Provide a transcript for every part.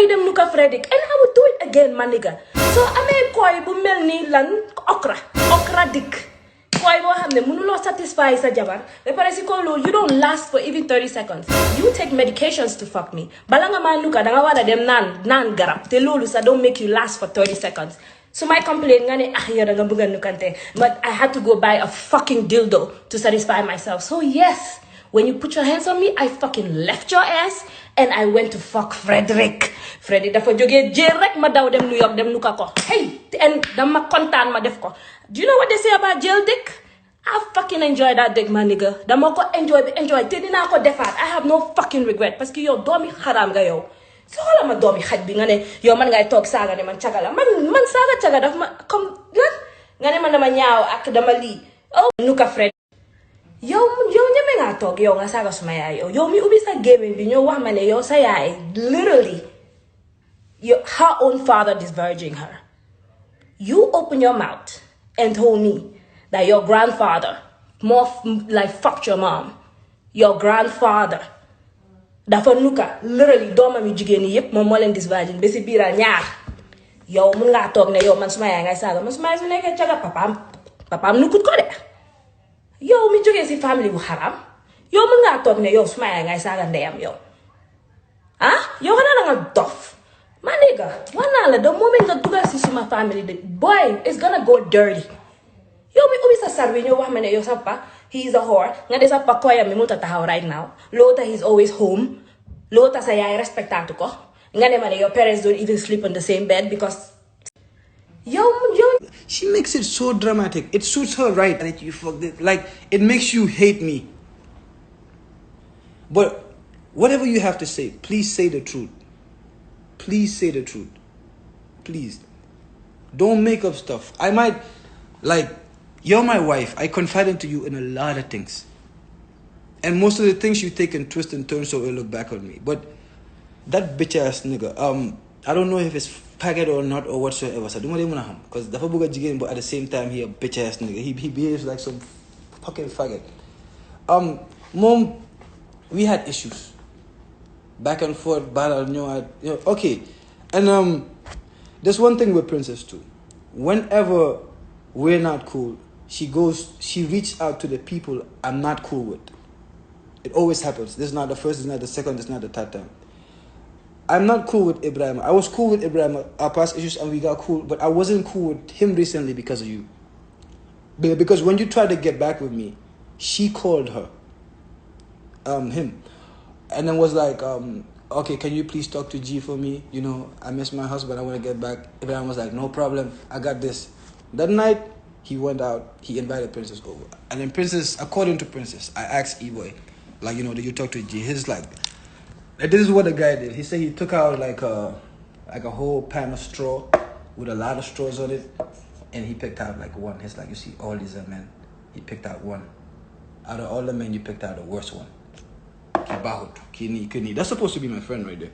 bàyyi dem nuka Fredrick and I would do it again my nigga. So amee koy bu mel ni lan okra dick. Koy boo xam ne mënuloo satisfy sa jabar ba pare si ko loolu you don't last for even 30 seconds. You take medications to fuck me. Bala nga maa nuka danga war a dem naan garab te loolu sa don't make you last for 30 seconds. So my complaint nga ne yow danga bëgg a nukante, but I had to go buy a fucking dildo to satisfy myself. So yes, when you put your hands on me, I fucking left your ass and I went to fuck Fredrick. Fredrick dafa jógee jail rek ma daw dem New York dem nuka ko. Hey, and dama kontaan ma def ko. Do you know what they say about jail dick? I fucking enjoy that dick, my nigga. Dama ko enjoy. Te dinaa ko defaat. I have no fucking regret. Parce que yow doomi xaraam nga yow. So xoolal ma doomi xaj bi nga ne yow man ngay toog saaga ne man caga la man saaga caga daf ma comme lan nga ne man dama ñaaw ak dama lii oh nuka Fred yow ñeme ngaa toog yow nga saaga suma yaay yow mi ubbi sa gémmiñ bi ñoo wax ma ne yow sa yaay literally her own father disvirgin her. You open your mouth and told me that your grandfather more like fucked your mom. Your grandfather dafa nuka literally doomam yu jigéen yi yëpp moom moo leen disvirgin ba si biira ñaar yow mun ngaa toog ne yow man suma yaay ngay saaga man suma yaay su nekkee caga papaam nukut ko de yow mi jógee si famille bu xaram yow mun ngaa toog ne yow suma yaay ngay saaga ndeyam yow yow xanaa da nga dof ma nigga wax naa la the moment nga dugal si suma famille de boy it's gonna go dirty yow mi ubbi sa sar wi ñëw wax ma ne yow sa papa he's a whore nga de sa papa koyam mi mënut a taxaw right now loota he's always home loota sa yaay respectatu ko nga ne ma ne your parents don't even sleep on the same bed because yo she makes it so dramatic. It suits her right that you fucked it. Like it makes you hate me. But whatever you have to say, please say the truth. Please say the truth. Please. Don't make up stuff. I might like you're my wife. I confided to you in a lot of things. And most of the things you take and twist and turn so it'll look back on me. But that bitch ass nigga, I don't know if it's faggot or not or whatsoever. So I don't want him because the fuck again, but at the same time he a bitch ass nigga. He behaves like some fucking faggot. Mom, we had issues. Back and forth, battle, okay. And there's one thing with Princess too. Whenever we're not cool, she reaches out to the people I'm not cool with. It always happens. This is not the first, this is not the second, this is not the third time. I'm not cool with Ibrahim. I was cool with Ibrahim, our past issues, and we got cool, but I wasn't cool with him recently because of you. Because when you tried to get back with me, she called him, and then was like, okay, can you please talk to G for me? You know, I miss my husband, I want to get back. Ibrahim was like, no problem, I got this. That night, he went out, he invited Princess over. And then Princess, according to Princess, I asked E-Boy, like, you know, did you talk to G? He's like, this is what the guy did. He said he took out like a whole pan of straw with a lot of straws on it, and he picked out like one. He's like, you see, all these are men. He picked out one. Out of all the men, you picked out the worst one. Kini. That's supposed to be my friend right there.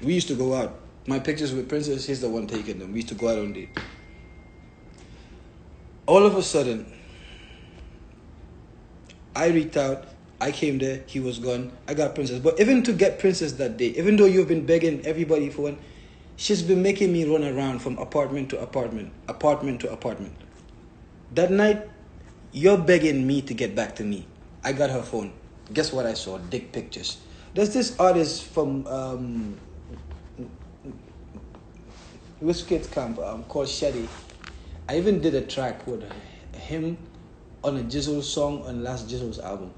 We used to go out. My pictures with Princess, he's the one taking them. We used to go out on date. All of a sudden, I reached out. I came there, he was gone, I got Princess. But even to get Princess that day, even though you've been begging everybody for one, she's been making me run around from apartment to apartment, apartment to apartment. That night, you're begging me to get back to me. I got her phone. Guess what I saw? Dick pictures. There's this artist from Kids Camp called Shady. I even did a track with him on a Jizzle song on last Jizzle's album.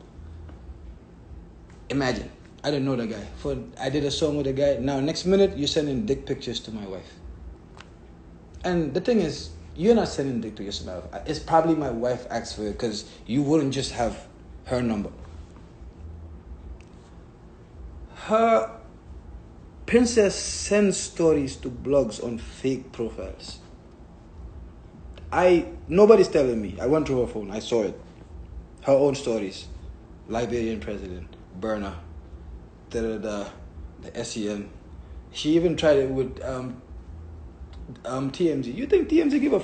Imagine, I didn't know the guy. I did a song with the guy. Now, next minute, you're sending dick pictures to my wife. And the thing is, you're not sending dick to yourself. It's probably my wife asked for it because you wouldn't just have her number. Her Princess sends stories to blogs on fake profiles. Nobody's telling me. I went to her phone. I saw it. Her own stories. Liberian president. Burner, the SEN. She even tried it with TMZ. You think TMZ give a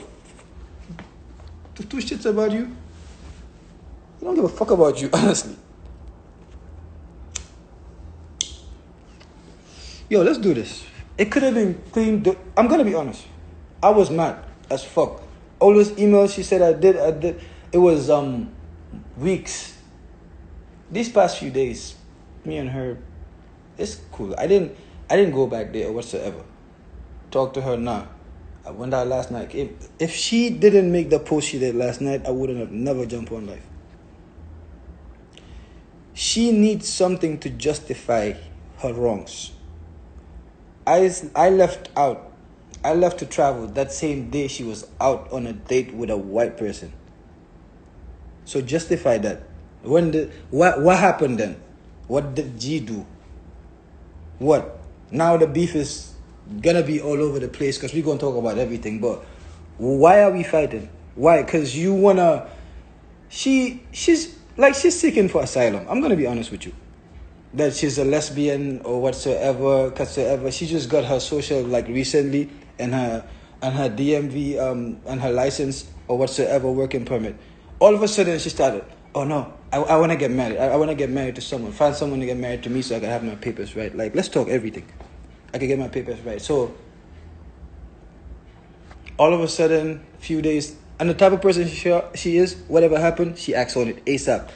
two shits about you? They don't give a fuck about you, honestly. Yo, let's do this. It could have been clean. I'm gonna be honest. I was mad as fuck. All those emails she said I did. It was weeks. These past few days, me and her, it's cool. I didn't go back there or whatsoever. Talk to her now. I went out last night. If she didn't make the post she did last night, I wouldn't have never jumped on life. She needs something to justify her wrongs. I left out. I left to travel that same day she was out on a date with a white person. So justify that. What happened then? What did G do? What? Now the beef is gonna be all over the place because we're gonna talk about everything. But why are we fighting? Why? Because you wanna. She's seeking for asylum. I'm gonna be honest with you. That she's a lesbian or whatsoever. She just got her social recently and her DMV and her license or whatsoever working permit. All of a sudden she started, oh no, I want to get married. I want to get married to someone. Find someone to get married to me so I can have my papers right. Like, let's talk everything. I can get my papers right. So all of a sudden, few days, and the type of person she is, whatever happened, she acts on it ASAP.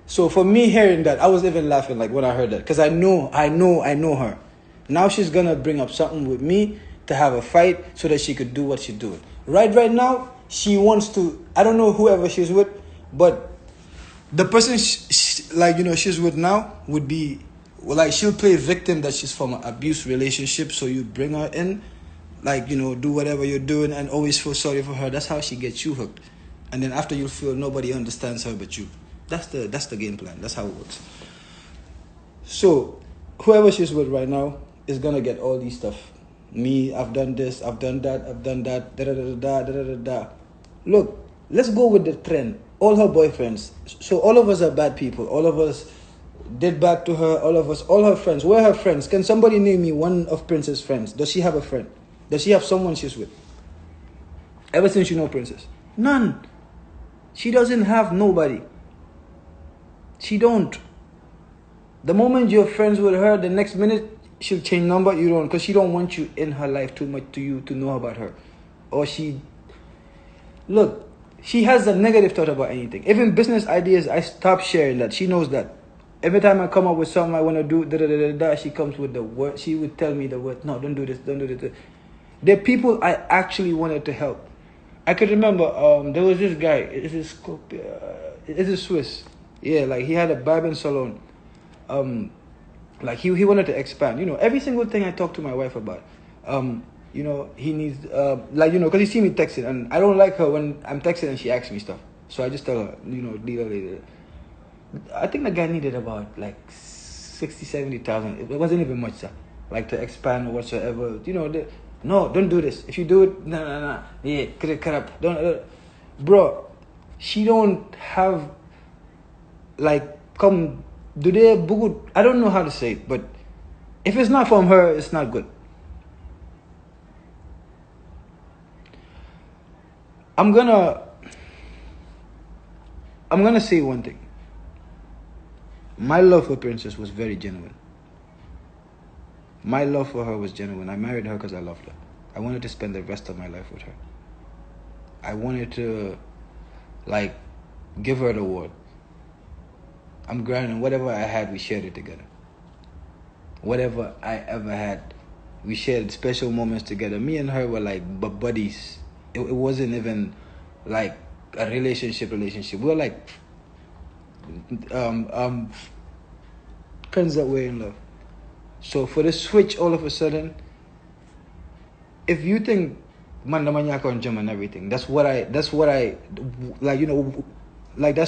So for me hearing that, I was even laughing when I heard that. Because I know her. Now she's going to bring up something with me to have a fight so that she could do what she's doing. Right now, she wants to, I don't know whoever she's with, but the person she's with now would be, she'll play victim that she's from an abuse relationship. So you bring her in, do whatever you're doing and always feel sorry for her. That's how she gets you hooked. And then after you'll feel nobody understands her but you. That's the game plan. That's how it works. So, whoever she's with right now is gonna get all these stuff. Me, I've done this, I've done that, da. Look, let's go with the trend. All her boyfriends. So all of us are bad people. All of us did bad to her. All her friends. Where are her friends? Can somebody name me one of Princess' friends? Does she have a friend? Does she have someone she's with? Ever since you know Princess? None. She doesn't have nobody. She don't. The moment you're friends with her, the next minute she'll change number. You don't, because she don't want you in her life too much to you to know about her. Or she has a negative thought about anything. Even business ideas, I stop sharing that. She knows that. Every time I come up with something I want to do, she comes with the word. She would tell me the word. No, don't do this. Don't do this. They're people I actually wanted to help. I could remember there was this guy. Is a Swiss. Yeah, he had a barbering salon. He wanted to expand. Every single thing I talk to my wife about. He needs because you see me texting, and I don't like her when I'm texting and she asks me stuff. So I just tell her, leave her later. I think the guy needed about 60,000-70,000. It wasn't even much, sir. To expand or whatsoever. No, don't do this. If you do it, no. Yeah, cut up. Don't, bro. She don't have. Come, do they bugut? I don't know how to say it, but if it's not from her, it's not good. I'm gonna say one thing. My love for Princess was very genuine. My love for her was genuine. I married her because I loved her. I wanted to spend the rest of my life with her. I wanted to, give her the world. I'm grinding. Whatever I had, we shared it together. Whatever I ever had, we shared special moments together. Me and her were buddies. It wasn't even a relationship. We were friends that were in love. So for the switch, all of a sudden, if you think man namanya on Jim and everything, that's what I that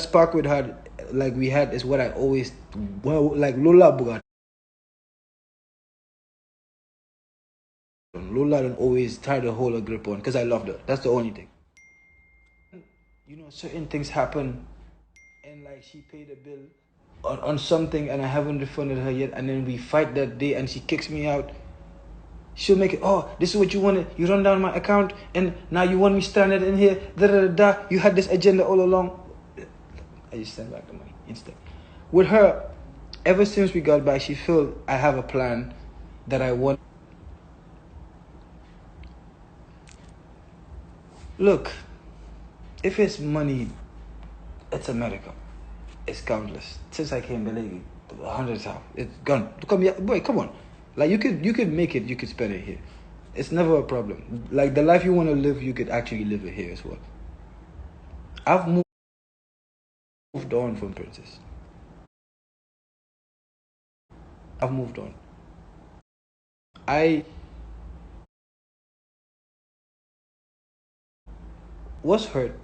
spark with her we had is what I always Lola Bugat. Lola don't always try to hold a grip on because I loved her. That's the only thing. Certain things happen and she paid a bill on something and I haven't refunded her yet, and then we fight that day and she kicks me out. She'll make it, oh, this is what you wanted. You run down my account and now you want me stranded in here. You had this agenda all along. I just send back the money instant. With her, ever since we got back, she felt I have a plan that I want. Look, if it's money, it's America. It's countless. Since I came, believe me, 100 times. It's gone. Come here, boy. Come on. Like you could make it. You could spend it here. It's never a problem. Like the life you want to live, you could actually live it here as well. I've moved on from Princess. I've moved on. I was hurt.